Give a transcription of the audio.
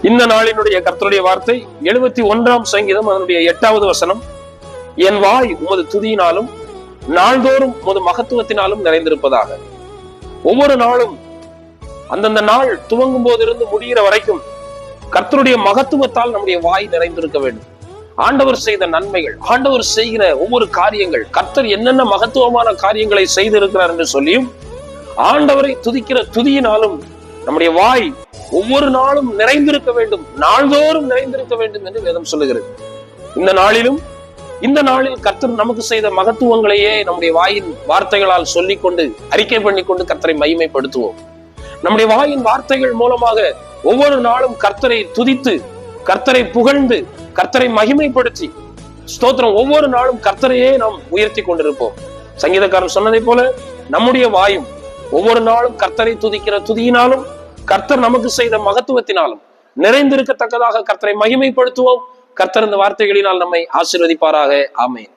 இந்த நாளினுடைய கர்த்தருடைய வார்த்தை 71ஆம் சங்கீதம் அதனுடைய 8வது வசனம். என் வாய் உமது துதியினாலும் நாள்தோறும் உமது மகத்துவத்தினாலும் நிறைந்திருப்பதாக. ஒவ்வொரு நாளும் அந்தந்த நாள் துவங்கும் போதிருந்து முடிகிற வரைக்கும் கர்த்தருடைய மகத்துவத்தால் நம்முடைய வாய் நிறைந்திருக்க வேண்டும். ஆண்டவர் செய்த நன்மைகள், ஆண்டவர் செய்கிற ஒவ்வொரு காரியங்கள், கர்த்தர் என்னென்ன மகத்துவமான காரியங்களை செய்திருக்கிறார் என்று சொல்லியும் ஆண்டவரை துதிக்கிற துதியினாலும் நம்முடைய வாய் ஒவ்வொரு நாளும் நிறைந்திருக்க வேண்டும், நாள்தோறும் நிறைந்திருக்க வேண்டும் என்று வேதம் சொல்லுகிறது. இந்த நாளில் கர்த்தர் நமக்கு செய்த மகத்துவங்களையே நம்முடைய வாயின் வார்த்தைகளால் சொல்லிக்கொண்டு அறிக்கை பண்ணிக்கொண்டு கர்த்தரை மகிமைப்படுத்துவோம். நம்முடைய வாயின் வார்த்தைகள் மூலமாக ஒவ்வொரு நாளும் கர்த்தரை துதித்து, கர்த்தரை புகழ்ந்து, கர்த்தரை மகிமைப்படுத்தி ஸ்தோத்திரம், ஒவ்வொரு நாளும் கர்த்தரையே நாம் உயர்த்தி கொண்டிருப்போம். சங்கீதக்காரன் சொன்னதை போல நம்முடைய வாயும் ஒவ்வொரு நாளும் கர்த்தரை துதிக்கிற துதியினாலும் கர்த்தர் நமக்கு செய்த மகத்துவத்தினாலும் நிறைந்திருக்கத்தக்கதாக கர்த்தரை மகிமைப்படுத்துவோம். கர்த்தர் இந்த வார்த்தைகளினால் நம்மை ஆசீர்வதிப்பாராக. ஆமென்.